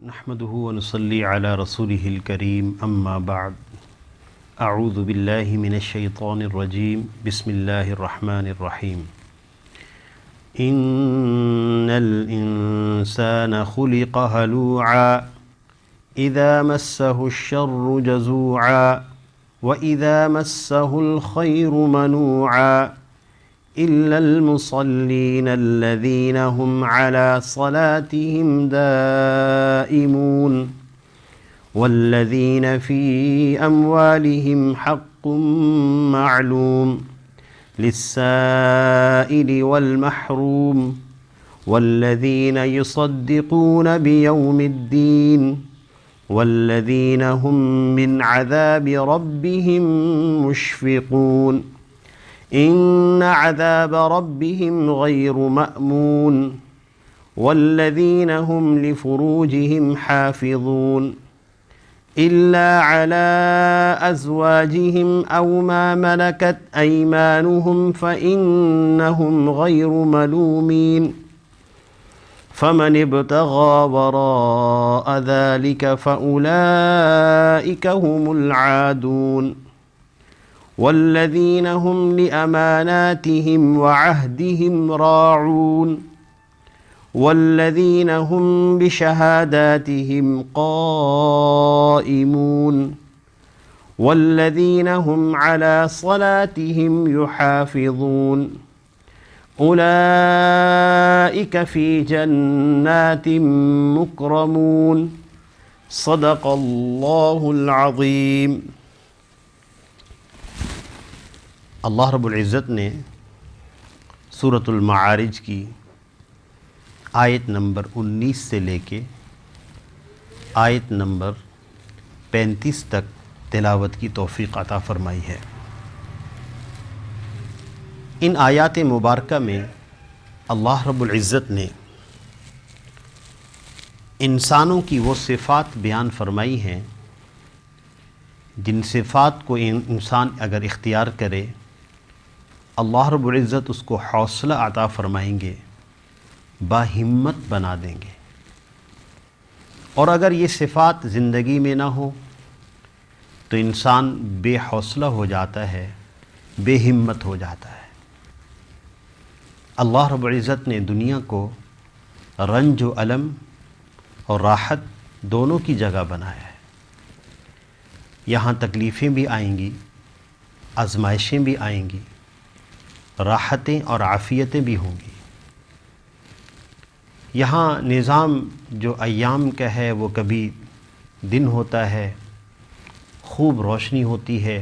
نحمده ونصلي على رسوله الكريم اما بعد اعوذ بالله من الشيطان الرجيم بسم الله الرحمن الرحيم ان الانسان خلق هلوعا اذا مسه الشر جزوعا واذا مسه الخير منوعا إلا المصلين الذين هم على صلاتهم دائمون والذين في أموالهم حق معلوم للسائل والمحروم والذين يصدقون بيوم الدين والذين هم من عذاب ربهم مشفقون إن عذاب ربهم غير مأمون والذين هم لفروجهم حافظون إلا على أزواجهم أو ما ملكت أيمانهم فإنهم غير ملومين فمن ابتغى وراء ذلك فأولئك هم العادون والذين هم لأماناتهم وعهدهم راعون والذين هم بشهاداتهم قائمون والذين هم على صلاتهم يحافظون أولئك في جنات مكرمون صدق الله العظيم۔ اللہ رب العزت نے سورۃ المعارج کی آیت نمبر 19 سے لے کے آیت نمبر 35 تک تلاوت کی توفیق عطا فرمائی ہے۔ ان آیات مبارکہ میں اللہ رب العزت نے انسانوں کی وہ صفات بیان فرمائی ہیں جن صفات کو انسان اگر اختیار کرے اللہ رب العزت اس کو حوصلہ عطا فرمائیں گے، باہمت بنا دیں گے، اور اگر یہ صفات زندگی میں نہ ہو تو انسان بے حوصلہ ہو جاتا ہے، بے ہمت ہو جاتا ہے۔ اللہ رب العزت نے دنیا کو رنج و الم اور راحت دونوں کی جگہ بنایا ہے۔ یہاں تکلیفیں بھی آئیں گی، آزمائشیں بھی آئیں گی، راحتیں اور عافیتیں بھی ہوں گی۔ یہاں نظام جو ایام کا ہے وہ کبھی دن ہوتا ہے، خوب روشنی ہوتی ہے،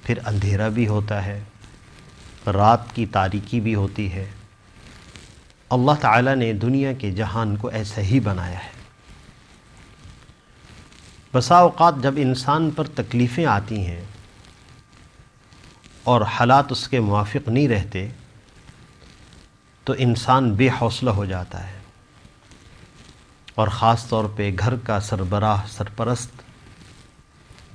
پھر اندھیرا بھی ہوتا ہے، رات کی تاریکی بھی ہوتی ہے۔ اللہ تعالیٰ نے دنیا کے جہان کو ایسا ہی بنایا ہے۔ بسا اوقات جب انسان پر تکلیفیں آتی ہیں اور حالات اس کے موافق نہیں رہتے تو انسان بے حوصلہ ہو جاتا ہے، اور خاص طور پہ گھر کا سربراہ سرپرست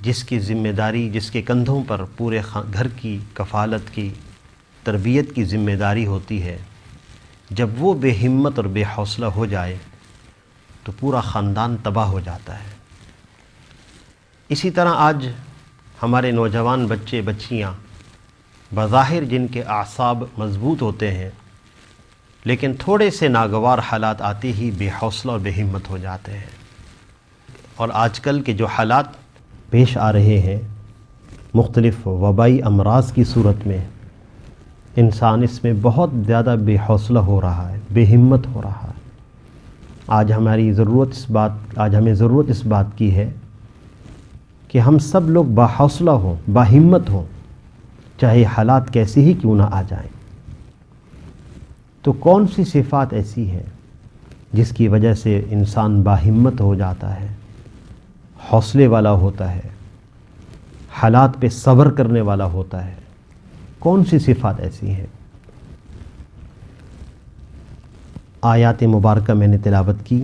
جس کی ذمہ داری، جس کے کندھوں پر پورے گھر کی کفالت کی، تربیت کی ذمہ داری ہوتی ہے، جب وہ بے ہمت اور بے حوصلہ ہو جائے تو پورا خاندان تباہ ہو جاتا ہے۔ اسی طرح آج ہمارے نوجوان بچے بچیاں بظاہر جن کے اعصاب مضبوط ہوتے ہیں لیکن تھوڑے سے ناگوار حالات آتے ہی بے حوصلہ اور بے ہمت ہو جاتے ہیں۔ اور آج کل کے جو حالات پیش آ رہے ہیں مختلف وبائی امراض کی صورت میں، انسان اس میں بہت زیادہ بے حوصلہ ہو رہا ہے، بے ہمت ہو رہا ہے۔ آج ہمیں ضرورت اس بات کی ہے کہ ہم سب لوگ باحوصلہ ہوں، باہمت ہوں، چاہے حالات کیسے ہی کیوں نہ آ جائیں۔ تو کون سی صفات ایسی ہے جس کی وجہ سے انسان باہمت ہو جاتا ہے، حوصلے والا ہوتا ہے، حالات پہ صبر کرنے والا ہوتا ہے؟ کون سی صفات ایسی ہیں؟ آیات مبارکہ میں نے تلاوت کی۔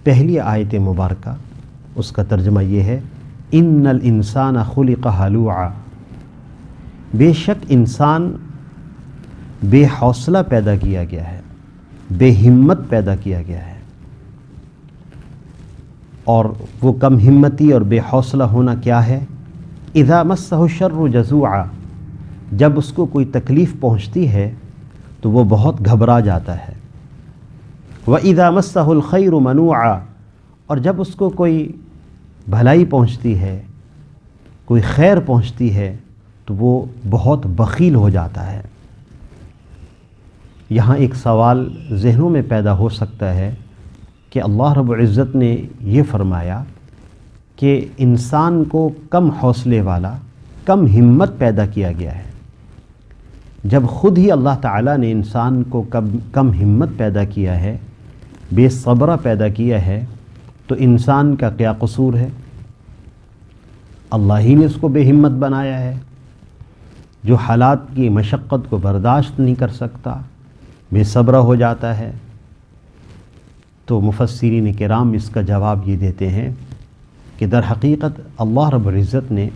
پہلی آیت مبارکہ اس کا ترجمہ یہ ہے، ان الانسان خلق ہلوعا، بے شک انسان بے حوصلہ پیدا کیا گیا ہے، بے ہمت پیدا کیا گیا ہے۔ اور وہ کم ہمتی اور بے حوصلہ ہونا کیا ہے؟ اذا مسہ الشر جزوعا، جب اس کو کوئی تکلیف پہنچتی ہے تو وہ بہت گھبرا جاتا ہے۔ وَإِذَا مَسَّهُ الْخَيْرُ مَنُوعًا، اور جب اس کو کوئی بھلائی پہنچتی ہے، کوئی خیر پہنچتی ہے تو وہ بہت بخیل ہو جاتا ہے۔ یہاں ایک سوال ذہنوں میں پیدا ہو سکتا ہے کہ اللہ رب العزت نے یہ فرمایا کہ انسان کو کم حوصلے والا، کم ہمت پیدا کیا گیا ہے۔ جب خود ہی اللہ تعالیٰ نے انسان کو کم ہمت پیدا کیا ہے، بے صبرہ پیدا کیا ہے، تو انسان کا کیا قصور ہے؟ اللہ ہی نے اس کو بے ہمت بنایا ہے۔ جو حالات کی مشقت کو برداشت نہیں کر سکتا، بے صبرہ ہو جاتا ہے، تو مفسرین کرام اس کا جواب یہ دیتے ہیں کہ در حقیقت اللہ رب العزت نے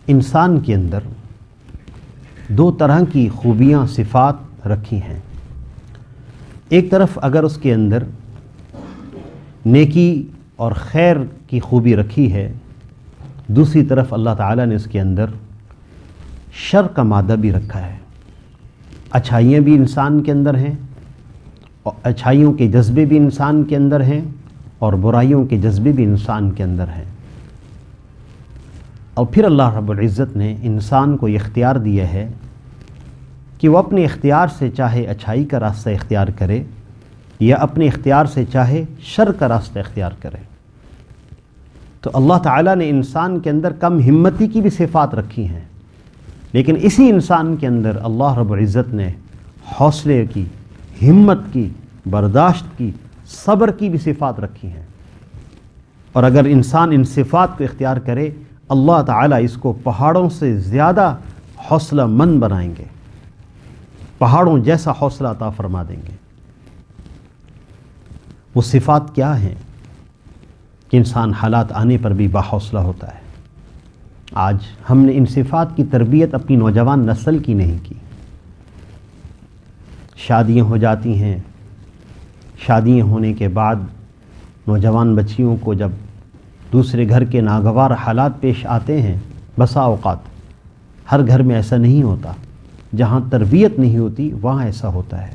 انسان کے اندر دو طرح کی خوبیاں، صفات رکھی ہیں۔ ایک طرف اگر اس کے اندر نیکی اور خیر کی خوبی رکھی ہے، دوسری طرف اللہ تعالیٰ نے اس کے اندر شر کا مادہ بھی رکھا ہے۔ اچھائیاں بھی انسان کے اندر ہیں، اور اچھائیوں کے جذبے بھی انسان کے اندر ہیں، اور برائیوں کے جذبے بھی انسان کے اندر ہیں۔ اور پھر اللہ رب العزت نے انسان کو یہ اختیار دیا ہے کہ وہ اپنے اختیار سے چاہے اچھائی کا راستہ اختیار کرے یا اپنے اختیار سے چاہے شر کا راستہ اختیار کرے۔ تو اللہ تعالیٰ نے انسان کے اندر کم ہمتی کی بھی صفات رکھی ہیں، لیکن اسی انسان کے اندر اللہ رب العزت نے حوصلے کی، ہمت کی، برداشت کی، صبر کی بھی صفات رکھی ہیں۔ اور اگر انسان ان صفات کو اختیار کرے، اللہ تعالیٰ اس کو پہاڑوں سے زیادہ حوصلہ مند بنائیں گے، پہاڑوں جیسا حوصلہ عطا فرما دیں گے۔ وہ صفات کیا ہیں کہ انسان حالات آنے پر بھی باحوصلہ ہوتا ہے؟ آج ہم نے ان صفات کی تربیت اپنی نوجوان نسل کی نہیں کی۔ شادیاں ہو جاتی ہیں، شادیاں ہونے کے بعد نوجوان بچیوں کو جب دوسرے گھر کے ناگوار حالات پیش آتے ہیں، بسا اوقات ہر گھر میں ایسا نہیں ہوتا، جہاں تربیت نہیں ہوتی وہاں ایسا ہوتا ہے۔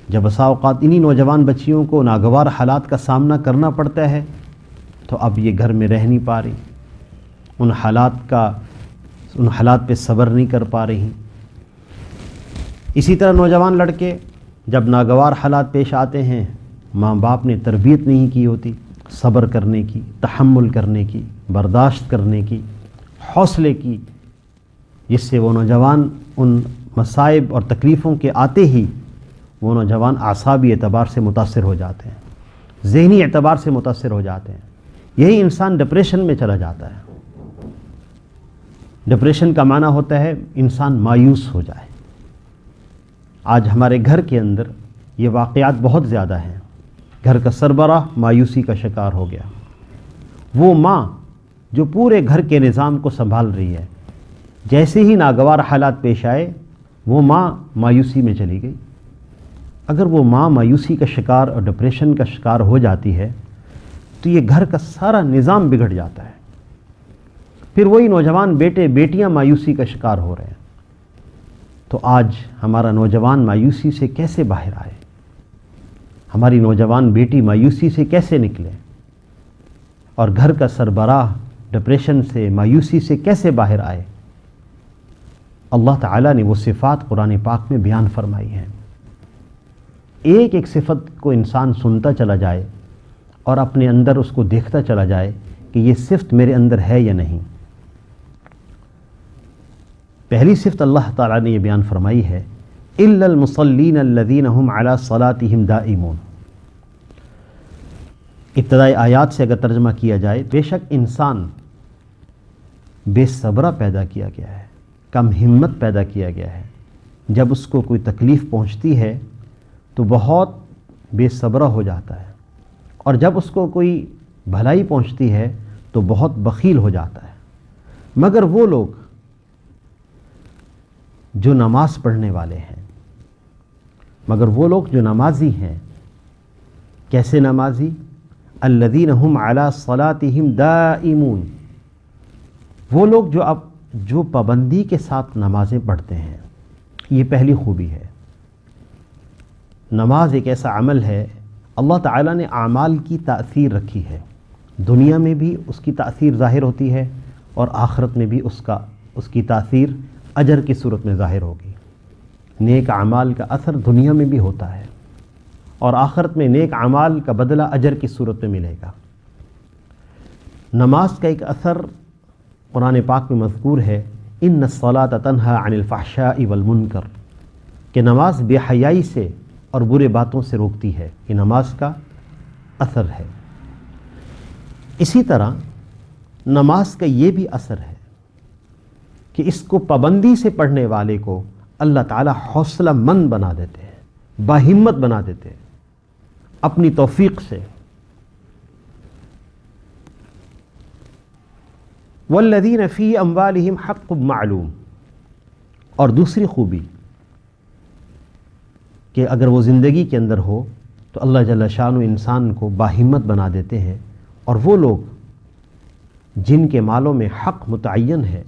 جب بسا اوقات انہی نوجوان بچیوں کو ناگوار حالات کا سامنا کرنا پڑتا ہے تو اب یہ گھر میں رہ نہیں پا رہی، ان حالات پہ صبر نہیں کر پا رہی۔ اسی طرح نوجوان لڑکے جب ناگوار حالات پیش آتے ہیں، ماں باپ نے تربیت نہیں کی ہوتی صبر کرنے کی، تحمل کرنے کی، برداشت کرنے کی، حوصلے کی، جس سے وہ نوجوان ان مصائب اور تکلیفوں کے آتے ہی وہ نوجوان اعصابی اعتبار سے متاثر ہو جاتے ہیں، ذہنی اعتبار سے متاثر ہو جاتے ہیں۔ یہی انسان ڈپریشن میں چلا جاتا ہے۔ ڈپریشن کا معنی ہوتا ہے انسان مایوس ہو جائے۔ آج ہمارے گھر کے اندر یہ واقعات بہت زیادہ ہیں۔ گھر کا سربراہ مایوسی کا شکار ہو گیا۔ وہ ماں جو پورے گھر کے نظام کو سنبھال رہی ہے، جیسے ہی ناگوار حالات پیش آئے وہ ماں مایوسی میں چلی گئی۔ اگر وہ ماں مایوسی کا شکار اور ڈپریشن کا شکار ہو جاتی ہے تو یہ گھر کا سارا نظام بگڑ جاتا ہے۔ پھر وہی نوجوان بیٹے بیٹیاں مایوسی کا شکار ہو رہے ہیں۔ تو آج ہمارا نوجوان مایوسی سے کیسے باہر آئے؟ ہماری نوجوان بیٹی مایوسی سے کیسے نکلے؟ اور گھر کا سربراہ ڈپریشن سے، مایوسی سے کیسے باہر آئے؟ اللہ تعالیٰ نے وہ صفات قرآن پاک میں بیان فرمائی ہیں۔ ایک ایک صفت کو انسان سنتا چلا جائے اور اپنے اندر اس کو دیکھتا چلا جائے کہ یہ صفت میرے اندر ہے یا نہیں۔ پہلی صفت اللہ تعالیٰ نے یہ بیان فرمائی ہے، إِلَّا الْمُصَلِّينَ الَّذِينَ هُمْ عَلَى صَلَاتِهِمْ دَائِمُونَ۔ ابتدائی آیات سے اگر ترجمہ کیا جائے، بے شک انسان بے صبرہ پیدا کیا گیا ہے، کم ہمت پیدا کیا گیا ہے۔ جب اس کو کوئی تکلیف پہنچتی ہے تو بہت بے صبرہ ہو جاتا ہے، اور جب اس کو کوئی بھلائی پہنچتی ہے تو بہت بخیل ہو جاتا ہے۔ مگر وہ لوگ جو نماز پڑھنے والے ہیں، مگر وہ لوگ جو نمازی ہیں، کیسے نمازی؟ الذین هم علی صلاتہم دائمون، وہ لوگ جو پابندی کے ساتھ نمازیں پڑھتے ہیں. یہ پہلی خوبی ہے. نماز ایک ایسا عمل ہے، اللہ تعالیٰ نے اعمال کی تأثیر رکھی ہے. دنیا میں بھی اس کی تأثیر ظاہر ہوتی ہے اور آخرت میں بھی اس کی تأثیر اجر کی صورت میں ظاہر ہوگی. نیک اعمال کا اثر دنیا میں بھی ہوتا ہے اور آخرت میں نیک اعمال کا بدلہ اجر کی صورت میں ملے گا. نماز کا ایک اثر قرآن پاک میں مذکور ہے، ان الصلاۃ تنہی عن الفحشاء والمنکر، کہ نماز بے حیائی سے اور برے باتوں سے روکتی ہے. یہ نماز کا اثر ہے. اسی طرح نماز کا یہ بھی اثر ہے کہ اس کو پابندی سے پڑھنے والے کو اللہ تعالیٰ حوصلہ مند بنا دیتے ہیں، باہمت بنا دیتے ہیں اپنی توفیق سے. والذین فی اموالہم حق معلوم، اور دوسری خوبی کہ اگر وہ زندگی کے اندر ہو تو اللہ جل شانہ انسان کو باہمت بنا دیتے ہیں. اور وہ لوگ جن کے مالوں میں حق متعین ہے،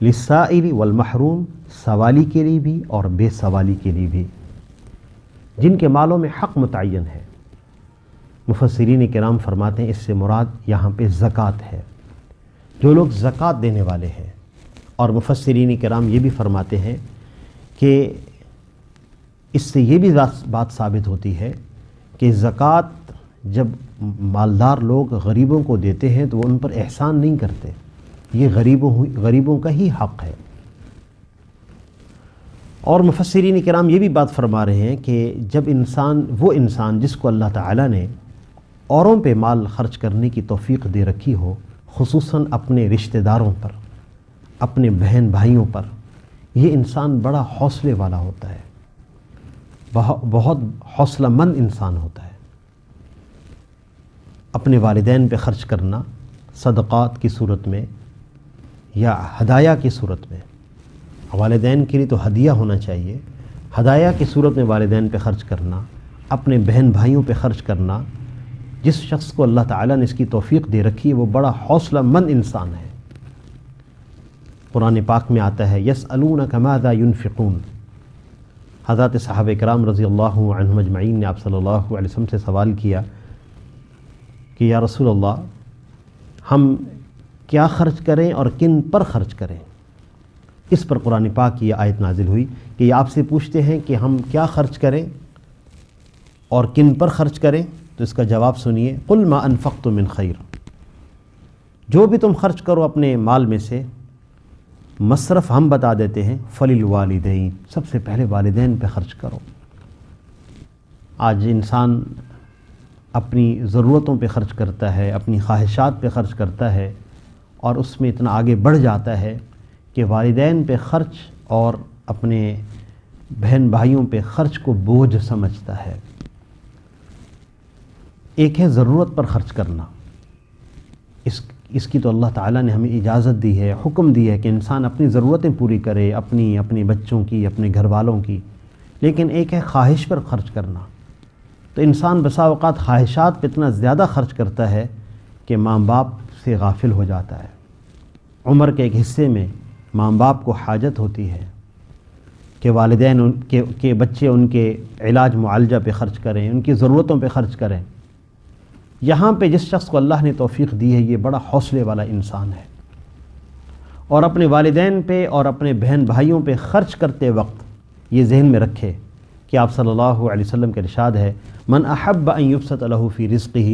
للسائل والمحروم، سوالی کے لیے بھی اور بے سوالی کے لیے بھی، جن کے مالوں میں حق متعین ہے. مفسرین کرام فرماتے ہیں اس سے مراد یہاں پہ زکوٰۃ ہے، جو لوگ زکوٰۃ دینے والے ہیں. اور مفسرین کرام یہ بھی فرماتے ہیں کہ اس سے یہ بھی بات ثابت ہوتی ہے کہ زکوٰۃ جب مالدار لوگ غریبوں کو دیتے ہیں تو وہ ان پر احسان نہیں کرتے، یہ غریبوں کا ہی حق ہے. اور مفسرین کرام یہ بھی بات فرما رہے ہیں کہ جب وہ انسان جس کو اللہ تعالیٰ نے اوروں پہ مال خرچ کرنے کی توفیق دے رکھی ہو، خصوصاً اپنے رشتہ داروں پر، اپنے بہن بھائیوں پر، یہ انسان بڑا حوصلے والا ہوتا ہے، بہت حوصلہ مند انسان ہوتا ہے. اپنے والدین پہ خرچ کرنا صدقات کی صورت میں یا ہدایہ کی صورت میں، والدین کے لیے تو ہدیہ ہونا چاہیے، ہدایہ کی صورت میں والدین پہ خرچ کرنا، اپنے بہن بھائیوں پہ خرچ کرنا. جس شخص کو اللہ تعالیٰ نے اس کی توفیق دے رکھی ہے وہ بڑا حوصلہ مند انسان ہے. قرآن پاک میں آتا ہے یسألونک ماذا ينفقون. حضرات صحابہ کرام رضی اللہ عنہم اجمعین نے آپ صلی اللہ علیہ وسلم سے سوال کیا کہ یا رسول اللہ، ہم کیا خرچ کریں اور کن پر خرچ کریں؟ اس پر قرآن پاک کی یہ آیت نازل ہوئی کہ یہ آپ سے پوچھتے ہیں کہ ہم کیا خرچ کریں اور کن پر خرچ کریں. تو اس کا جواب سنیے، قل ما انفقتم من خیر، جو بھی تم خرچ کرو اپنے مال میں سے، مصرف ہم بتا دیتے ہیں، فللوالدین، سب سے پہلے والدین پہ خرچ کرو. آج انسان اپنی ضرورتوں پہ خرچ کرتا ہے، اپنی خواہشات پہ خرچ کرتا ہے اور اس میں اتنا آگے بڑھ جاتا ہے کہ والدین پہ خرچ اور اپنے بہن بھائیوں پہ خرچ کو بوجھ سمجھتا ہے. ایک ہے ضرورت پر خرچ کرنا، اس کی تو اللہ تعالیٰ نے ہمیں اجازت دی ہے، حکم دی ہے کہ انسان اپنی ضرورتیں پوری کرے، اپنے بچوں کی، اپنے گھر والوں کی. لیکن ایک ہے خواہش پر خرچ کرنا. تو انسان بسا اوقات خواہشات پہ اتنا زیادہ خرچ کرتا ہے کہ ماں باپ سے غافل ہو جاتا ہے. عمر کے ایک حصے میں ماں باپ کو حاجت ہوتی ہے کہ والدین کے بچے ان کے علاج معالجہ پہ خرچ کریں، ان کی ضرورتوں پہ خرچ کریں. یہاں پہ جس شخص کو اللہ نے توفیق دی ہے یہ بڑا حوصلے والا انسان ہے. اور اپنے والدین پہ اور اپنے بہن بھائیوں پہ خرچ کرتے وقت یہ ذہن میں رکھے کہ آپ صلی اللہ علیہ وسلم کا ارشاد ہے، من احب ان یبسط له فی رزقہ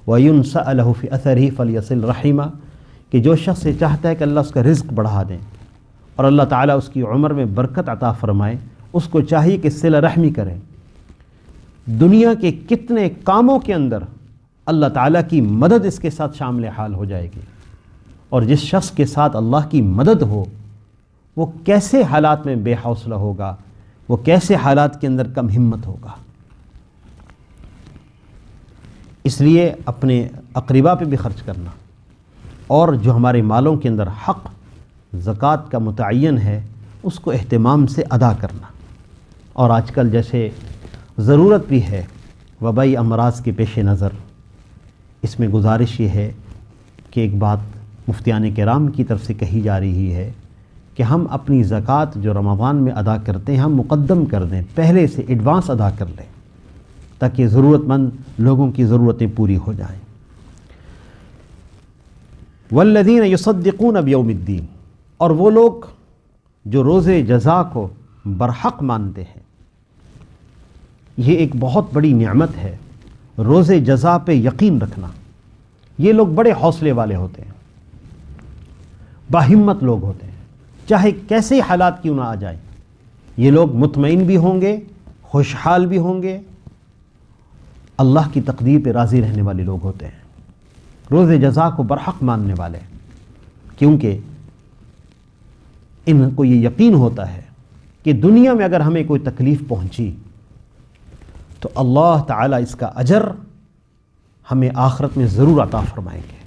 وینسأ له فی اثرہ فلیصل رحمہ، کہ جو شخص یہ چاہتا ہے کہ اللہ اس کا رزق بڑھا دیں اور اللہ تعالیٰ اس کی عمر میں برکت عطا فرمائے، اس کو چاہیے کہ صلہ رحمی کریں. دنیا کے کتنے کاموں کے اندر اللہ تعالیٰ کی مدد اس کے ساتھ شامل حال ہو جائے گی. اور جس شخص کے ساتھ اللہ کی مدد ہو وہ کیسے حالات میں بے حوصلہ ہوگا، وہ کیسے حالات کے اندر کم ہمت ہوگا. اس لیے اپنے اقربا پہ بھی خرچ کرنا اور جو ہمارے مالوں کے اندر حق زکوٰۃ کا متعین ہے اس کو اہتمام سے ادا کرنا. اور آج کل جیسے ضرورت بھی ہے وبائی امراض کے پیش نظر اس میں گزارش یہ ہے کہ ایک بات مفتیان کرام کی طرف سے کہی جا رہی ہے کہ ہم اپنی زکوٰۃ جو رمضان میں ادا کرتے ہیں ہم مقدم کر دیں، پہلے سے ایڈوانس ادا کر لیں تاکہ ضرورت مند لوگوں کی ضرورتیں پوری ہو جائیں۔ والذین یصدقون بیوم الدین، اور وہ لوگ جو روز جزا کو برحق مانتے ہیں، یہ ایک بہت بڑی نعمت ہے، روز جزا پہ یقین رکھنا۔ یہ لوگ بڑے حوصلے والے ہوتے ہیں، باہمت لوگ ہوتے ہیں، چاہے کیسے حالات کیوں نہ آ جائیں، یہ لوگ مطمئن بھی ہوں گے، خوشحال بھی ہوں گے، اللہ کی تقدیر پہ راضی رہنے والے لوگ ہوتے ہیں، روز جزا کو برحق ماننے والے، کیونکہ ان کو یہ یقین ہوتا ہے کہ دنیا میں اگر ہمیں کوئی تکلیف پہنچی تو اللہ تعالیٰ اس کا اجر ہمیں آخرت میں ضرور عطا فرمائیں گے۔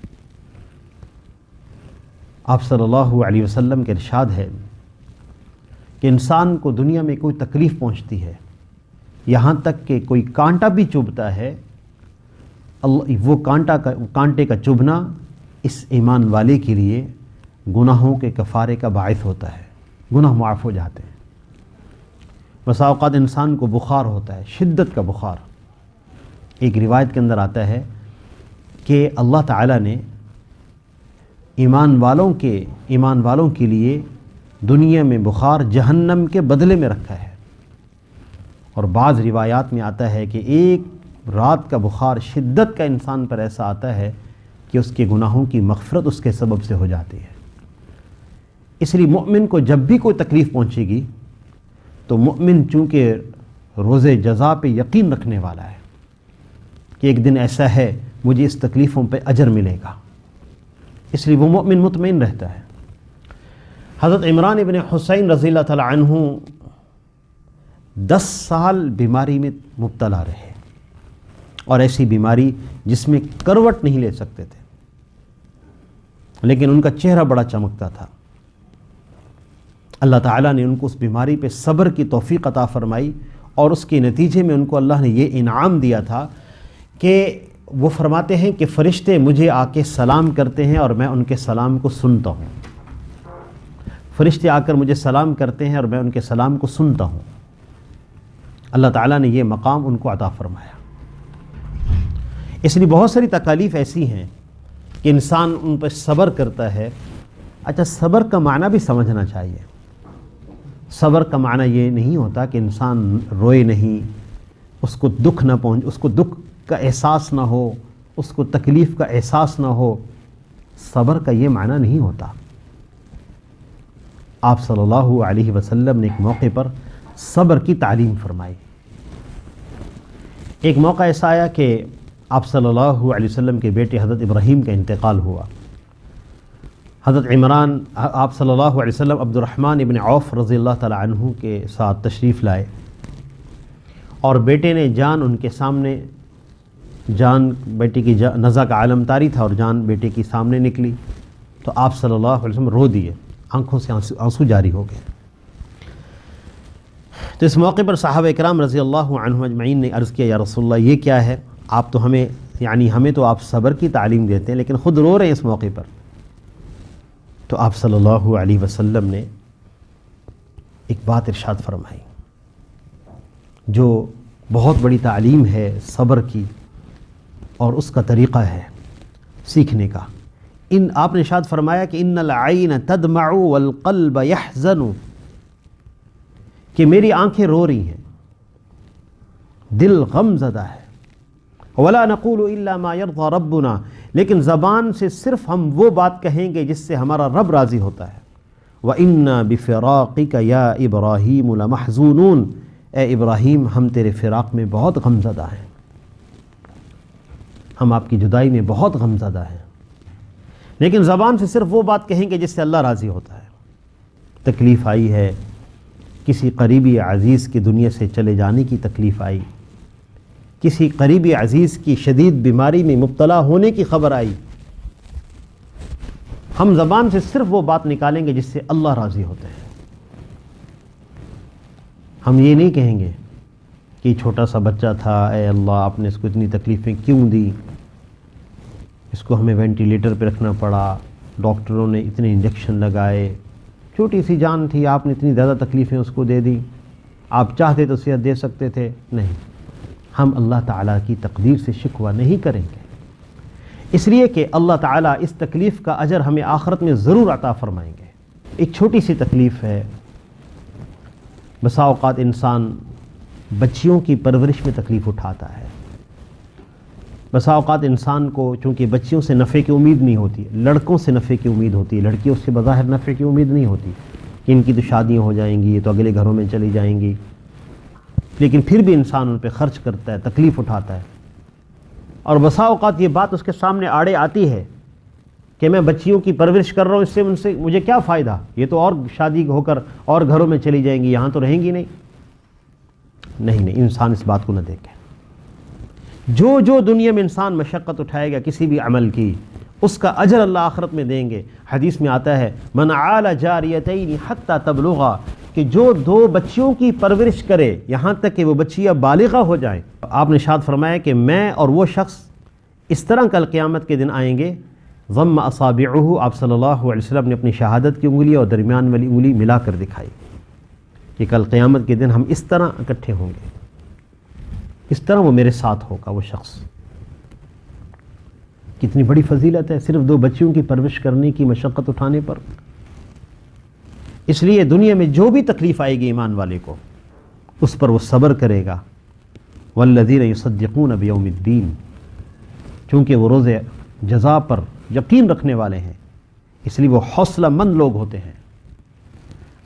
آپ صلی اللہ علیہ وسلم کے ارشاد ہے کہ انسان کو دنیا میں کوئی تکلیف پہنچتی ہے، یہاں تک کہ کوئی کانٹا بھی چبھتا ہے، وہ کانٹے کا چبھنا اس ایمان والے کے لیے گناہوں کے کفارے کا باعث ہوتا ہے، گناہ معاف ہو جاتے ہیں۔ بسا اوقات انسان کو بخار ہوتا ہے، شدت کا بخار۔ ایک روایت کے اندر آتا ہے کہ اللہ تعالیٰ نے ایمان والوں کے لیے دنیا میں بخار جہنم کے بدلے میں رکھا ہے، اور بعض روایات میں آتا ہے کہ ایک رات کا بخار شدت کا انسان پر ایسا آتا ہے کہ اس کے گناہوں کی مغفرت اس کے سبب سے ہو جاتی ہے۔ اس لیے مؤمن کو جب بھی کوئی تکلیف پہنچے گی تو مؤمن چونکہ روز جزا پہ یقین رکھنے والا ہے کہ ایک دن ایسا ہے مجھے اس تکلیفوں پہ اجر ملے گا، اس لیے وہ مؤمن مطمئن رہتا ہے۔ حضرت عمران ابن حسین رضی اللہ تعالی عنہ 10 سال بیماری میں مبتلا رہے، اور ایسی بیماری جس میں کروٹ نہیں لے سکتے تھے، لیکن ان کا چہرہ بڑا چمکتا تھا۔ اللہ تعالیٰ نے ان کو اس بیماری پہ صبر کی توفیق عطا فرمائی، اور اس کے نتیجے میں ان کو اللہ نے یہ انعام دیا تھا کہ وہ فرماتے ہیں کہ فرشتے مجھے آ کے سلام کرتے ہیں اور میں ان کے سلام کو سنتا ہوں۔ فرشتے آ کر مجھے سلام کرتے ہیں اور میں ان کے سلام کو سنتا ہوں۔ اللہ تعالیٰ نے یہ مقام ان کو عطا فرمایا۔ اس لیے بہت ساری تکالیف ایسی ہیں کہ انسان ان پر صبر کرتا ہے۔ اچھا، صبر کا معنی بھی سمجھنا چاہیے۔ صبر کا معنی یہ نہیں ہوتا کہ انسان روئے نہیں، اس کو دکھ کا احساس نہ ہو، اس کو تکلیف کا احساس نہ ہو۔ صبر کا یہ معنی نہیں ہوتا۔ آپ صلی اللہ علیہ وسلم نے ایک موقع پر صبر کی تعلیم فرمائی۔ ایک موقع ایسا آیا کہ آپ صلی اللہ علیہ وسلم کے بیٹے حضرت ابراہیم کا انتقال ہوا۔ حضرت عمران آپ صلی اللہ علیہ وسلم عبد الرحمن ابن عوف رضی اللہ تعالی عنہ کے ساتھ تشریف لائے، اور بیٹے نے ان کے سامنے بیٹے کی نزع کا عالم طاری تھا، اور جان بیٹے کی سامنے نکلی تو آپ صلی اللہ علیہ وسلم رو دیے، آنکھوں سے آنسو جاری ہو گئے۔ تو اس موقع پر صحابہ اکرام رضی اللہ عنہم اجمعین نے عرض کیا، یا رسول اللہ یہ کیا ہے؟ آپ تو ہمیں تو آپ صبر کی تعلیم دیتے ہیں لیکن خود رو رہے ہیں اس موقع پر۔ تو آپ صلی اللہ علیہ وسلم نے ایک بات ارشاد فرمائی جو بہت بڑی تعلیم ہے صبر کی، اور اس کا طریقہ ہے سیکھنے کا۔ آپ نے ارشاد فرمایا کہ ان العین تدمع والقلب یحزن، کہ میری آنکھیں رو رہی ہیں، دل غم زدہ ہے، ولا نقول الا ما يرضى ربنا، لیکن زبان سے صرف ہم وہ بات کہیں گے جس سے ہمارا رب راضی ہوتا ہے۔ وَإِنَّا بِفِرَاقِكَ يَا إِبْرَاهِيمُ لَمَحْزُونُونَ، اے ابراہیم ہم تیرے فراق میں بہت غم زدہ ہیں، ہم آپ کی جدائی میں بہت غم زدہ ہیں، لیکن زبان سے صرف وہ بات کہیں گے جس سے اللہ راضی ہوتا ہے۔ تکلیف آئی ہے، کسی قریبی عزیز کی دنیا سے چلے جانے کی تکلیف آئی، کسی قریبی عزیز کی شدید بیماری میں مبتلا ہونے کی خبر آئی، ہم زبان سے صرف وہ بات نکالیں گے جس سے اللہ راضی ہوتے ہیں۔ ہم یہ نہیں کہیں گے کہ چھوٹا سا بچہ تھا، اے اللہ آپ نے اس کو اتنی تکلیفیں کیوں دی، اس کو ہمیں وینٹیلیٹر پہ رکھنا پڑا، ڈاکٹروں نے اتنے انجیکشن لگائے، چھوٹی سی جان تھی، آپ نے اتنی زیادہ تکلیفیں اس کو دے دی، آپ چاہتے تو صحت دے سکتے تھے، نہیں۔ ہم اللہ تعالیٰ کی تقدیر سے شکوہ نہیں کریں گے، اس لیے کہ اللہ تعالیٰ اس تکلیف کا اجر ہمیں آخرت میں ضرور عطا فرمائیں گے۔ ایک چھوٹی سی تکلیف ہے، بسا اوقات انسان بچیوں کی پرورش میں تکلیف اٹھاتا ہے، بسا اوقات انسان کو چونکہ بچیوں سے نفع کی امید نہیں ہوتی، لڑکوں سے نفع کی امید ہوتی ہے، لڑکیوں سے بظاہر نفع کی امید نہیں ہوتی کہ ان کی تو شادیاں ہو جائیں گی، یہ تو اگلے گھروں میں چلی جائیں گی، لیکن پھر بھی انسان ان پہ خرچ کرتا ہے، تکلیف اٹھاتا ہے، اور بسا اوقات یہ بات اس کے سامنے آڑے آتی ہے کہ میں بچیوں کی پرورش کر رہا ہوں، اس سے ان سے مجھے کیا فائدہ، یہ تو اور شادی ہو کر اور گھروں میں چلی جائیں گی، یہاں تو رہیں گی نہیں۔ نہیں، انسان اس بات کو نہ دیکھے۔ جو دنیا میں انسان مشقت اٹھائے گا کسی بھی عمل کی، اس کا اجر اللہ آخرت میں دیں گے۔ حدیث میں آتا ہے من عال جاریتین حتی تبلغا، کہ جو دو بچیوں کی پرورش کرے یہاں تک کہ وہ بچیاں بالغہ ہو جائیں، آپ نے ارشاد فرمایا کہ میں اور وہ شخص اس طرح کل قیامت کے دن آئیں گے، ضم اصابعہ، آپ صلی اللہ علیہ وسلم نے اپنی شہادت کی انگلی اور درمیان والی انگلی ملا کر دکھائی کہ کل قیامت کے دن ہم اس طرح اکٹھے ہوں گے، اس طرح وہ میرے ساتھ ہوگا وہ شخص۔ کتنی بڑی فضیلت ہے صرف دو بچیوں کی پرورش کرنے کی مشقت اٹھانے پر۔ اس لیے دنیا میں جو بھی تکلیف آئے گی ایمان والے کو، اس پر وہ صبر کرے گا۔ والذین یصدقون بیوم الدین، چونکہ وہ روز جزا پر یقین رکھنے والے ہیں، اس لیے وہ حوصلہ مند لوگ ہوتے ہیں۔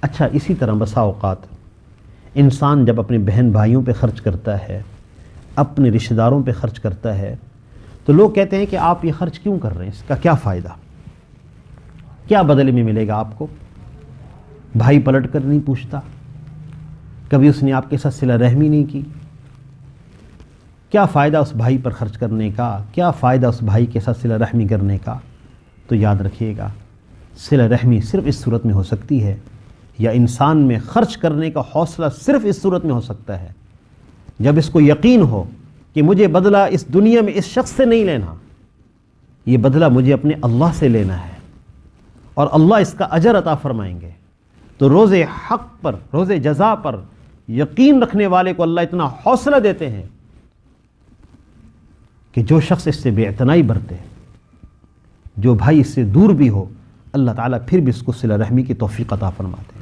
اچھا، اسی طرح بسا اوقات انسان جب اپنے بہن بھائیوں پہ خرچ کرتا ہے، اپنے رشتہ داروں پہ خرچ کرتا ہے، تو لوگ کہتے ہیں کہ آپ یہ خرچ کیوں کر رہے ہیں، اس کا کیا فائدہ، کیا بدلے میں ملے گا آپ کو؟ بھائی پلٹ کر نہیں پوچھتا، کبھی اس نے آپ کے ساتھ صلہ رحمی نہیں کی، کیا فائدہ اس بھائی پر خرچ کرنے کا، کیا فائدہ اس بھائی کے ساتھ صلہ رحمی کرنے کا؟ تو یاد رکھیے گا، صلہ رحمی صرف اس صورت میں ہو سکتی ہے، یا انسان میں خرچ کرنے کا حوصلہ صرف اس صورت میں ہو سکتا ہے جب اس کو یقین ہو کہ مجھے بدلہ اس دنیا میں اس شخص سے نہیں لینا، یہ بدلہ مجھے اپنے اللہ سے لینا ہے، اور اللہ اس کا اجر عطا فرمائیں گے۔ تو روز حق پر، روز جزا پر یقین رکھنے والے کو اللہ اتنا حوصلہ دیتے ہیں کہ جو شخص اس سے بے اعتنائی برتے، جو بھائی اس سے دور بھی ہو، اللہ تعالیٰ پھر بھی اس کو صلہ رحمی کی توفیق عطا فرماتے ہیں۔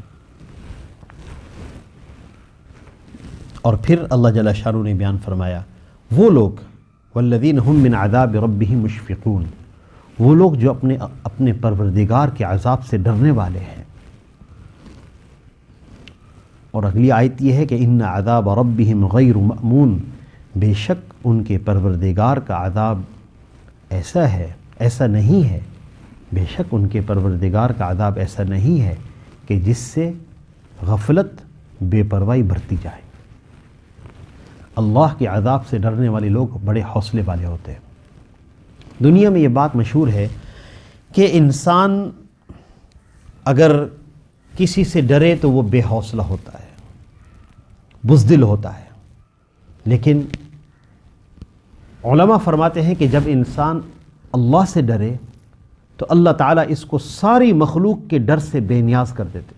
اور پھر اللہ جل شانہ نے بیان فرمایا وہ لوگ والذین هم من عذاب ربهم مشفقون، وہ لوگ جو اپنے پروردگار کے عذاب سے ڈرنے والے ہیں۔ اور اگلی آیت یہ ہے کہ ان عذاب ربهم غیر مأمون، بے شک ان کے پروردگار کا عذاب ایسا ہے، ایسا نہیں ہے، بے شک ان کے پروردگار کا عذاب ایسا نہیں ہے کہ جس سے غفلت، بے پرواہی برتی جائے۔ اللہ کے عذاب سے ڈرنے والے لوگ بڑے حوصلے والے ہوتے ہیں۔ دنیا میں یہ بات مشہور ہے کہ انسان اگر کسی سے ڈرے تو وہ بے حوصلہ ہوتا ہے، بزدل ہوتا ہے، لیکن علماء فرماتے ہیں کہ جب انسان اللہ سے ڈرے تو اللہ تعالیٰ اس کو ساری مخلوق کے ڈر سے بے نیاز کر دیتے۔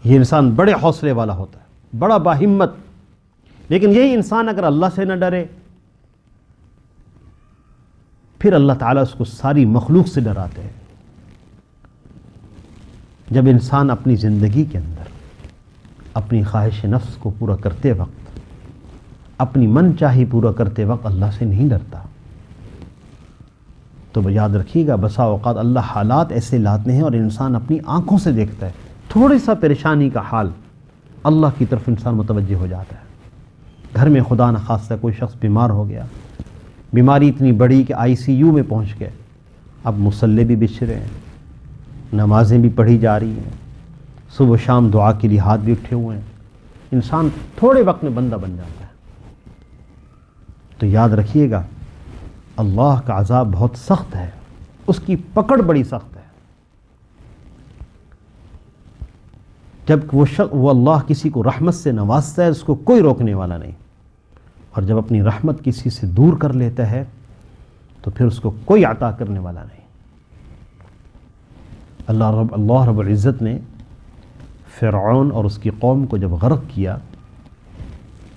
یہ انسان بڑے حوصلے والا ہوتا ہے، بڑا باہمت۔ لیکن یہی انسان اگر اللہ سے نہ ڈرے، پھر اللہ تعالیٰ اس کو ساری مخلوق سے ڈراتے ہیں۔ جب انسان اپنی زندگی کے اندر اپنی خواہش نفس کو پورا کرتے وقت، اپنی من چاہی پورا کرتے وقت اللہ سے نہیں ڈرتا، تو یاد رکھیے گا بسا اوقات اللہ حالات ایسے لاتے ہیں اور انسان اپنی آنکھوں سے دیکھتا ہے، تھوڑی سا پریشانی کا حال، اللہ کی طرف انسان متوجہ ہو جاتا ہے۔ گھر میں خدا نخواستہ کوئی شخص بیمار ہو گیا، بیماری اتنی بڑی کہ ICU میں پہنچ گئے، اب مصلے بھی بچھ رہے ہیں، نمازیں بھی پڑھی جا رہی ہیں، صبح شام دعا کے لیے ہاتھ بھی اٹھے ہوئے ہیں، انسان تھوڑے وقت میں بندہ بن جاتا ہے۔ تو یاد رکھیے گا اللہ کا عذاب بہت سخت ہے، اس کی پکڑ بڑی سخت ہے۔ جب وہ اللہ کسی کو رحمت سے نوازتا ہے اس کو کوئی روکنے والا نہیں، اور جب اپنی رحمت کسی سے دور کر لیتا ہے تو پھر اس کو کوئی عطا کرنے والا نہیں۔ اللہ رب العزت نے فرعون اور اس کی قوم کو جب غرق کیا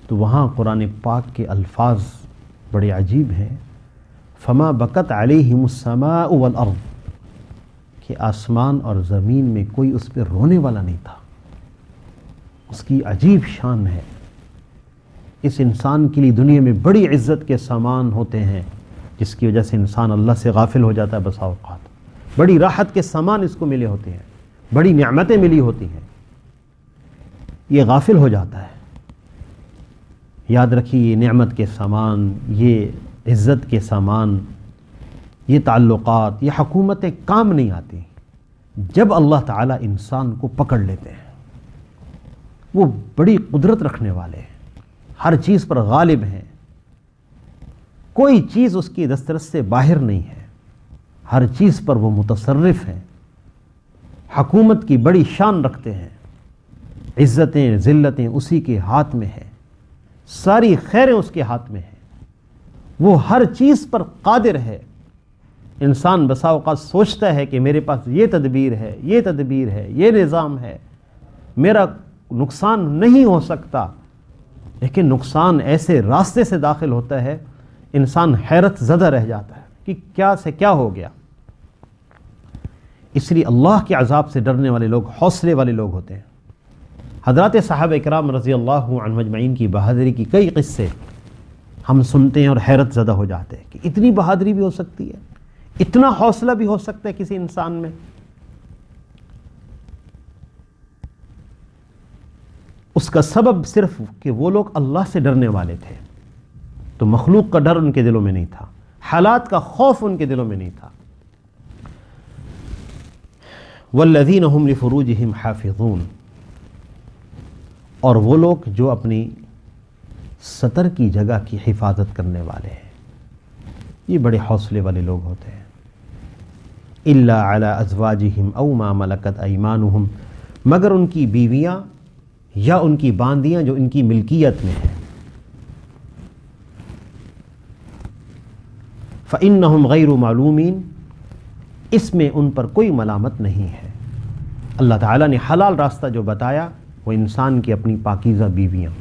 تو وہاں قرآن پاک کے الفاظ بڑے عجیب ہیں، فما بکت علیہم السماء والارض، کہ آسمان اور زمین میں کوئی اس پہ رونے والا نہیں تھا۔ اس کی عجیب شان ہے۔ اس انسان کے لیے دنیا میں بڑی عزت کے سامان ہوتے ہیں جس کی وجہ سے انسان اللہ سے غافل ہو جاتا ہے بسا اوقات۔ بڑی راحت کے سامان اس کو ملے ہوتے ہیں، بڑی نعمتیں ملی ہوتی ہیں، یہ غافل ہو جاتا ہے۔ یاد رکھیے یہ نعمت کے سامان، یہ عزت کے سامان، یہ تعلقات، یہ حکومتیں کام نہیں آتی جب اللہ تعالیٰ انسان کو پکڑ لیتے ہیں۔ وہ بڑی قدرت رکھنے والے ہیں، ہر چیز پر غالب ہیں، کوئی چیز اس کی دسترس سے باہر نہیں ہے، ہر چیز پر وہ متصرف ہیں، حکومت کی بڑی شان رکھتے ہیں، عزتیں ذلتیں اسی کے ہاتھ میں ہیں، ساری خیریں اس کے ہاتھ میں ہیں، وہ ہر چیز پر قادر ہے۔ انسان بسا اوقات سوچتا ہے کہ میرے پاس یہ تدبیر ہے، یہ تدبیر ہے، یہ نظام ہے، میرا نقصان نہیں ہو سکتا، لیکن نقصان ایسے راستے سے داخل ہوتا ہے انسان حیرت زدہ رہ جاتا ہے کہ کیا سے کیا ہو گیا۔ اس لیے اللہ کے عذاب سے ڈرنے والے لوگ حوصلے والے لوگ ہوتے ہیں۔ حضرات صحابہ اکرام رضی اللہ عنہم اجمعین کی بہادری کی کئی قصے ہم سنتے ہیں اور حیرت زدہ ہو جاتے ہیں کہ اتنی بہادری بھی ہو سکتی ہے، اتنا حوصلہ بھی ہو سکتا ہے کسی انسان میں۔ اس کا سبب صرف کہ وہ لوگ اللہ سے ڈرنے والے تھے، تو مخلوق کا ڈر ان کے دلوں میں نہیں تھا، حالات کا خوف ان کے دلوں میں نہیں تھا۔ والذین هم لفروجہم حافظون، اور وہ لوگ جو اپنی ستر کی جگہ کی حفاظت کرنے والے ہیں، یہ بڑے حوصلے والے لوگ ہوتے ہیں۔ الا علی ازواجہم او ما ملکت ایمانہم، مگر ان کی بیویاں یا ان کی باندیاں جو ان کی ملکیت میں ہیں۔ فإنہم غیر معلومین، اس میں ان پر کوئی ملامت نہیں ہے۔ اللہ تعالیٰ نے حلال راستہ جو بتایا وہ انسان کی اپنی پاکیزہ بیویاں،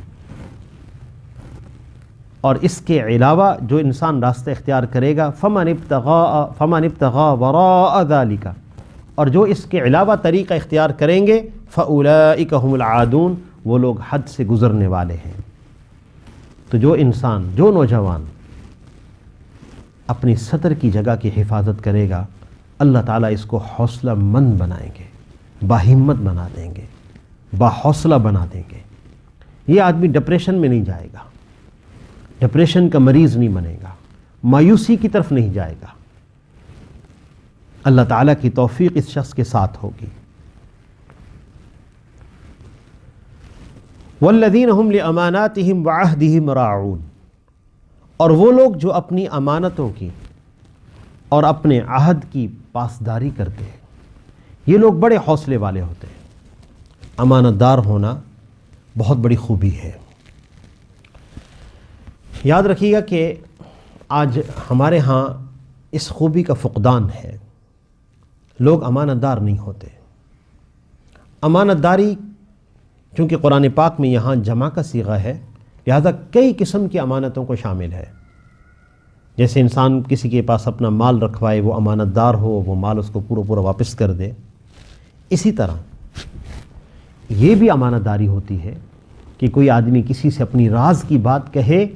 اور اس کے علاوہ جو انسان راستہ اختیار کرے گا فمن ابتغى وراء ذلك، اور جو اس کے علاوہ طریقہ اختیار کریں گے فأولئک هم العادون، وہ لوگ حد سے گزرنے والے ہیں۔ تو جو انسان، جو نوجوان اپنی ستر کی جگہ کی حفاظت کرے گا، اللہ تعالیٰ اس کو حوصلہ مند بنائیں گے، باہمت بنا دیں گے، باحوصلہ بنا دیں گے۔ یہ آدمی ڈپریشن میں نہیں جائے گا، ڈپریشن کا مریض نہیں بنے گا، مایوسی کی طرف نہیں جائے گا۔ اللہ تعالیٰ کی توفیق اس شخص کے ساتھ ہوگی۔ والذین هم لاماناتہم وعہدہم راعون، اور وہ لوگ جو اپنی امانتوں کی اور اپنے عہد کی پاسداری کرتے ہیں، یہ لوگ بڑے حوصلے والے ہوتے ہیں۔ امانت دار ہونا بہت بڑی خوبی ہے۔ یاد رکھیے گا کہ آج ہمارے ہاں اس خوبی کا فقدان ہے، لوگ امانت دار نہیں ہوتے۔ امانت داری چونکہ قرآن پاک میں یہاں جمع کا صیغہ ہے، لہذا کئی قسم کی امانتوں کو شامل ہے۔ جیسے انسان کسی کے پاس اپنا مال رکھوائے، وہ امانت دار ہو، وہ مال اس کو پورا واپس کر دے، اسی طرح یہ بھی امانت داری ہوتی ہے کہ کوئی آدمی کسی سے اپنی راز کی بات کہے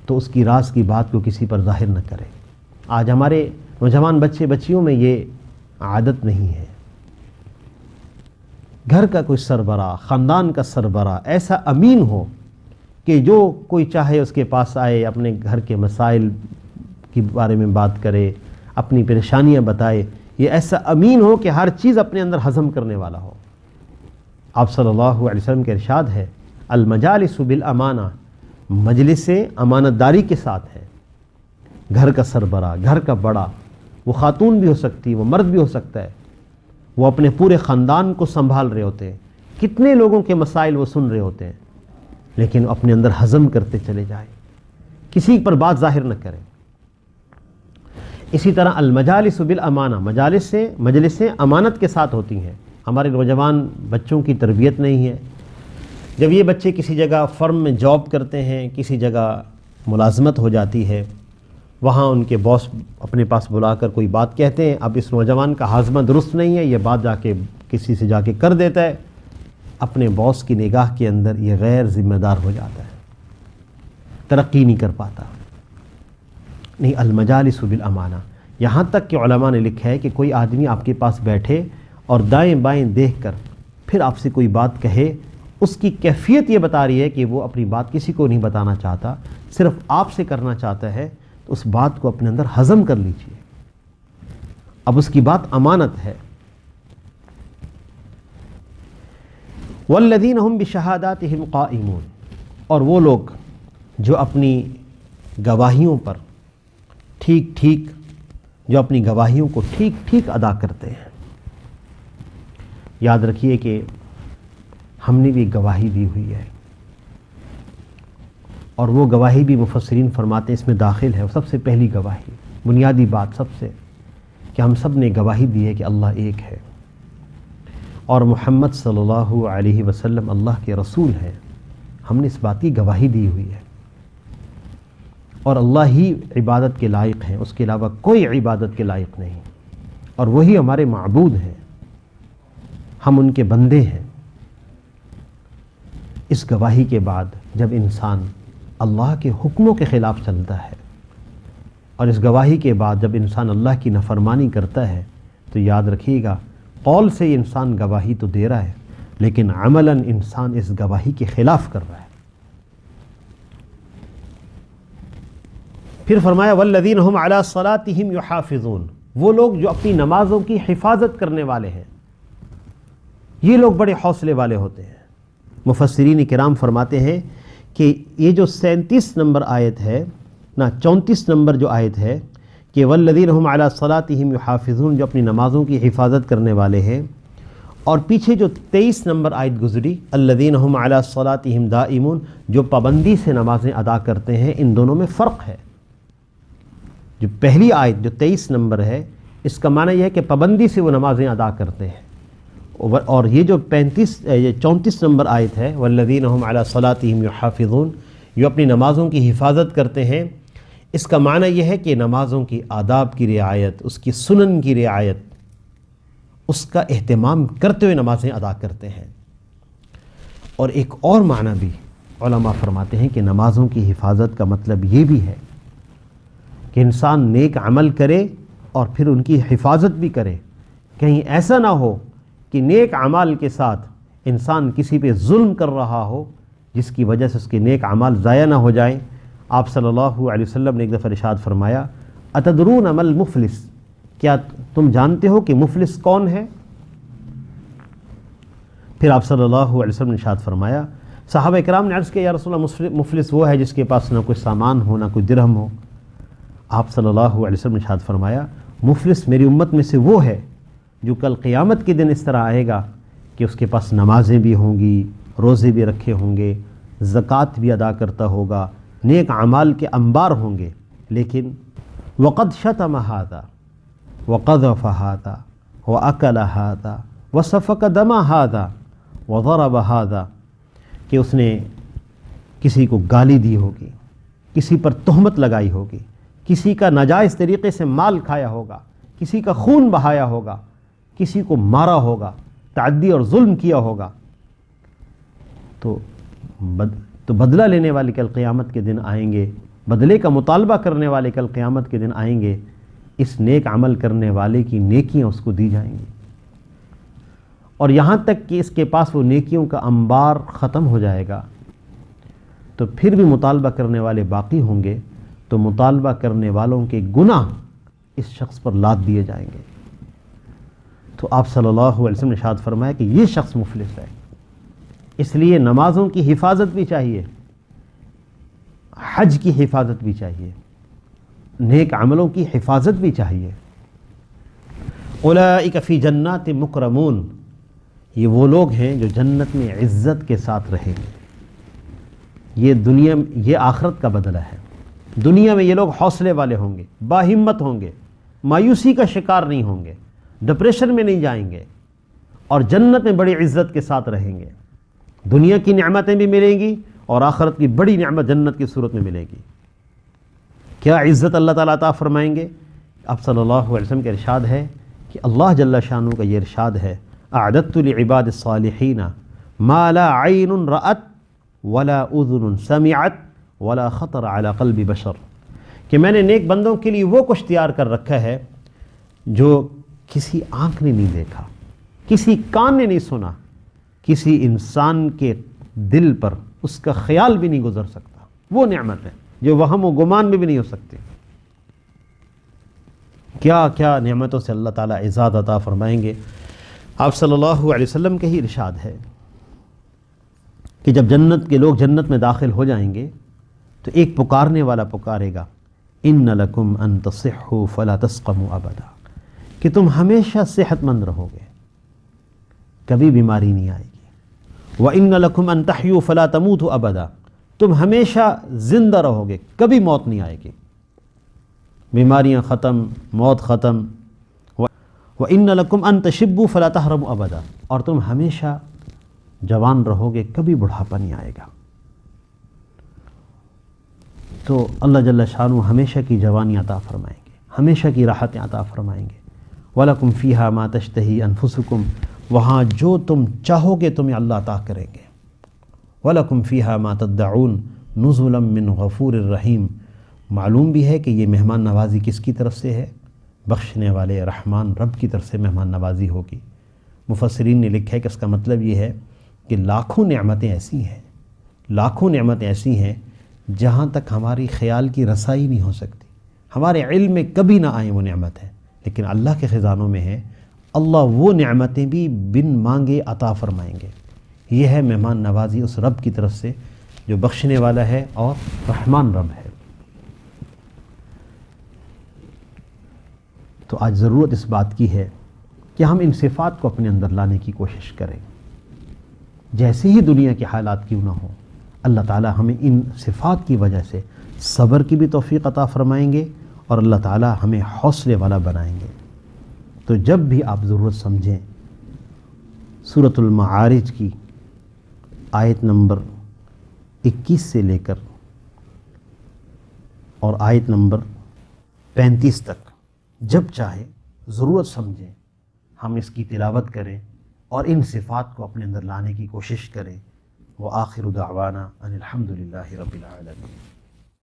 تو اس کی راز کی بات کو کسی پر ظاہر نہ کرے۔ آج ہمارے نوجوان بچے بچیوں میں یہ عادت نہیں ہے۔ گھر کا کوئی سربراہ، خاندان کا سربراہ ایسا امین ہو کہ جو کوئی چاہے اس کے پاس آئے، اپنے گھر کے مسائل کے بارے میں بات کرے، اپنی پریشانیاں بتائے، یہ ایسا امین ہو کہ ہر چیز اپنے اندر ہضم کرنے والا ہو۔ آپ صلی اللہ علیہ وسلم کے ارشاد ہے المجالس بالامانہ، مجلس امانت داری کے ساتھ ہے۔ گھر کا سربراہ، گھر کا بڑا، وہ خاتون بھی ہو سکتی ہے، وہ مرد بھی ہو سکتا ہے، وہ اپنے پورے خاندان کو سنبھال رہے ہوتے ہیں، کتنے لوگوں کے مسائل وہ سن رہے ہوتے ہیں لیکن اپنے اندر ہضم کرتے چلے جائیں، کسی پر بات ظاہر نہ کریں۔ اسی طرح المجالس بالامانہ، مجلسیں امانت کے ساتھ ہوتی ہیں۔ ہمارے نوجوان بچوں کی تربیت نہیں ہے۔ جب یہ بچے کسی جگہ فرم میں جاب کرتے ہیں، کسی جگہ ملازمت ہو جاتی ہے، وہاں ان کے باس اپنے پاس بلا کر کوئی بات کہتے ہیں، اب اس نوجوان کا ہاضمہ درست نہیں ہے، یہ بات جا کے کسی سے جا کے کر دیتا ہے، اپنے باس کی نگاہ کے اندر یہ غیر ذمہ دار ہو جاتا ہے، ترقی نہیں کر پاتا۔ نہیں، المجالس بالامانہ، یہاں تک کہ علماء نے لکھا ہے کہ کوئی آدمی آپ کے پاس بیٹھے اور دائیں بائیں دیکھ کر پھر آپ سے کوئی بات کہے، اس کی کیفیت یہ بتا رہی ہے کہ وہ اپنی بات کسی کو نہیں بتانا چاہتا، صرف آپ سے کرنا چاہتا ہے، تو اس بات کو اپنے اندر ہضم کر لیجئے۔ اب اس کی بات امانت ہے۔ والذین هم بشہاداتہم قائمون، اور وہ لوگ جو اپنی گواہیوں پر جو اپنی گواہیوں کو ٹھیک ادا کرتے ہیں۔ یاد رکھیے کہ ہم نے بھی گواہی دی ہوئی ہے، اور وہ گواہی بھی مفسرین فرماتے ہیں اس میں داخل ہے سب سے پہلی گواہی، بنیادی بات سب سے، کہ ہم سب نے گواہی دی ہے کہ اللہ ایک ہے اور محمد صلی اللہ علیہ وسلم اللہ کے رسول ہیں۔ ہم نے اس بات کی گواہی دی ہوئی ہے، اور اللہ ہی عبادت کے لائق ہیں، اس کے علاوہ کوئی عبادت کے لائق نہیں، اور وہی ہمارے معبود ہیں، ہم ان کے بندے ہیں۔ اس گواہی کے بعد جب انسان اللہ کے حکموں کے خلاف چلتا ہے، اور اس گواہی کے بعد جب انسان اللہ کی نافرمانی کرتا ہے، تو یاد رکھیے گا قول سے یہ انسان گواہی تو دے رہا ہے لیکن عملاً انسان اس گواہی کے خلاف کر رہا ہے۔ پھر فرمایا والذین هم علی صلاتہم یحافظون، وہ لوگ جو اپنی نمازوں کی حفاظت کرنے والے ہیں، یہ لوگ بڑے حوصلے والے ہوتے ہیں۔ مفسرین کرام فرماتے ہیں کہ یہ جو 37 نمبر آیت ہے، 34 نمبر جو آیت ہے کہ والذین هم علی صلاتہم یحافظون، جو اپنی نمازوں کی حفاظت کرنے والے ہیں، اور پیچھے جو 23 نمبر آیت گزری الذین هم علی صلاتہم دائمون، جو پابندی سے نمازیں ادا کرتے ہیں، ان دونوں میں فرق ہے۔ جو پہلی آیت جو 23 نمبر ہے، اس کا معنی یہ ہے کہ پابندی سے وہ نمازیں ادا کرتے ہیں، اور یہ جو 34 نمبر آیت ہے والذین هم علی صلاتہم یحافظون، جو اپنی نمازوں کی حفاظت کرتے ہیں، اس کا معنی یہ ہے کہ نمازوں کی آداب کی رعایت، اس کی سنن کی رعایت، اس کا اہتمام کرتے ہوئے نمازیں ادا کرتے ہیں۔ اور ایک اور معنی بھی علماء فرماتے ہیں کہ نمازوں کی حفاظت کا مطلب یہ بھی ہے کہ انسان نیک عمل کرے اور پھر ان کی حفاظت بھی کرے، کہیں ایسا نہ ہو کہ نیک اعمال کے ساتھ انسان کسی پہ ظلم کر رہا ہو جس کی وجہ سے اس کے نیک اعمال ضائع نہ ہو جائیں۔ آپ صلی اللہ علیہ وسلم نے ایک دفعہ ارشاد فرمایا اتدرون ما المفلس، کیا تم جانتے ہو کہ مفلس کون ہے؟ پھر آپ صلی اللہ علیہ وسلم نے ارشاد فرمایا، صحابہ کرام نے عرض کیا یا رسول اللہ، مفلس وہ ہے جس کے پاس نہ کوئی سامان ہو نہ کوئی درہم ہو۔ آپ صلی اللہ علیہ وسلم نے ارشاد فرمایا مفلس میری امت میں سے وہ ہے جو کل قیامت کے دن اس طرح آئے گا کہ اس کے پاس نمازیں بھی ہوں گی، روزے بھی رکھے ہوں گے، زکوٰۃ بھی ادا کرتا ہوگا، نیک اعمال کے انبار ہوں گے، لیکن وقد شتم ھذا وقذف ھذا واکل ھذا وسفک دم ھذا وضرب ھذا، کہ اس نے کسی کو گالی دی ہوگی، کسی پر تہمت لگائی ہوگی، کسی کا ناجائز طریقے سے مال کھایا ہوگا، کسی کا خون بہایا ہوگا، کسی کو مارا ہوگا، تعدی اور ظلم کیا ہوگا، تو بدلہ لینے والے کل قیامت کے دن آئیں گے، بدلے کا مطالبہ کرنے والے کل قیامت کے دن آئیں گے، اس نیک عمل کرنے والے کی نیکیاں اس کو دی جائیں گی، اور یہاں تک کہ اس کے پاس وہ نیکیوں کا انبار ختم ہو جائے گا، تو پھر بھی مطالبہ کرنے والے باقی ہوں گے، تو مطالبہ کرنے والوں کے گناہ اس شخص پر لاد دیے جائیں گے۔ تو آپ صلی اللہ علیہ وسلم نے ارشاد فرمایا کہ یہ شخص مفلس ہے۔ اس لیے نمازوں کی حفاظت بھی چاہیے، حج کی حفاظت بھی چاہیے، نیک عملوں کی حفاظت بھی چاہیے۔ اولئک فی جنات مکرمون، یہ وہ لوگ ہیں جو جنت میں عزت کے ساتھ رہیں گے۔ یہ آخرت کا بدلہ ہے۔ دنیا میں یہ لوگ حوصلے والے ہوں گے، باہمت ہوں گے، مایوسی کا شکار نہیں ہوں گے، ڈپریشن میں نہیں جائیں گے، اور جنت میں بڑی عزت کے ساتھ رہیں گے۔ دنیا کی نعمتیں بھی ملیں گی اور آخرت کی بڑی نعمت جنت کی صورت میں ملے گی۔ کیا عزت اللہ تعالیٰ عطا فرمائیں گے؟ اب صلی اللہ علیہ وسلم کا ارشاد ہے کہ اللہ جل شانہ کا یہ ارشاد ہے، اعددت لعباد الصالحین ما لا عین رأت ولا اذن سمعت ولا خطر علی قلب بشر، کہ میں نے نیک بندوں کے لیے وہ کچھ تیار کر رکھا ہے جو کسی آنکھ نے نہیں دیکھا، کسی کان نے نہیں سنا، کسی انسان کے دل پر اس کا خیال بھی نہیں گزر سکتا۔ وہ نعمت ہے جو وہم و گمان میں بھی نہیں ہو سکتی۔ کیا کیا نعمتوں سے اللہ تعالیٰ اعزاز عطا فرمائیں گے۔ آپ صلی اللہ علیہ وسلم کا ہی ارشاد ہے کہ جب جنت کے لوگ جنت میں داخل ہو جائیں گے تو ایک پکارنے والا پکارے گا، ان لکم ان تصحوا فلا تسقموا ابدا، کہ تم ہمیشہ صحت مند رہو گے، کبھی بیماری نہیں آئے گی۔ وَإِنَّ لَكُمْ أَن تَحْيُوا فَلَا تَمُوتُوا أَبَدًا، تم ہمیشہ زندہ رہو گے، کبھی موت نہیں آئے گی، بیماریاں ختم، موت ختم۔ وَإِنَّ لَكُمْ أَن تَشِبُّوا فَلَا تَحْرَمُوا أَبَدًا، اور تم ہمیشہ جوان رہو گے، کبھی بڑھاپا نہیں آئے گا۔ تو اللہ جل شانہ ہمیشہ کی جوانی عطا فرمائیں گے، ہمیشہ کی راحتیں عطا فرمائیں گے۔ وَلَكُمْ فِيهَا مَا تَشْتَهِي أَنفُسُكُمْ، وہاں جو تم چاہو گے تمہیں اللہ عطا کریں گے۔ وَلَكُمْ فِيهَا مَا تَدَّعُونَ نُزُلًا مِّن غَفُورٍ رَحِيمٍ، معلوم بھی ہے کہ یہ مہمان نوازی کس کی طرف سے ہے؟ بخشنے والے رحمان رب کی طرف سے مہمان نوازی ہوگی۔ مفسرین نے لکھا ہے کہ اس کا مطلب یہ ہے کہ لاکھوں نعمتیں ایسی ہیں، لاکھوں نعمتیں ایسی ہیں جہاں تک ہماری خیال کی رسائی نہیں ہو سکتی، ہمارے علم میں کبھی نہ آئیں وہ نعمت ہے، لیکن اللہ کے خزانوں میں ہے۔ اللہ وہ نعمتیں بھی بن مانگے عطا فرمائیں گے۔ یہ ہے مہمان نوازی اس رب کی طرف سے جو بخشنے والا ہے اور رحمان رب ہے۔ تو آج ضرورت اس بات کی ہے کہ ہم ان صفات کو اپنے اندر لانے کی کوشش کریں، جیسے ہی دنیا کے حالات کیوں نہ ہوں۔ اللہ تعالی ہمیں ان صفات کی وجہ سے صبر کی بھی توفیق عطا فرمائیں گے اور اللہ تعالی ہمیں حوصلے والا بنائیں گے۔ تو جب بھی آپ ضرورت سمجھیں، سورۃ المعارج کی آیت نمبر 21 سے لے کر اور آیت نمبر 35 تک جب چاہے ضرورت سمجھیں، ہم اس کی تلاوت کریں اور ان صفات کو اپنے اندر لانے کی کوشش کریں۔ وآخر دعوانا ان الحمد للہ رب العالمین۔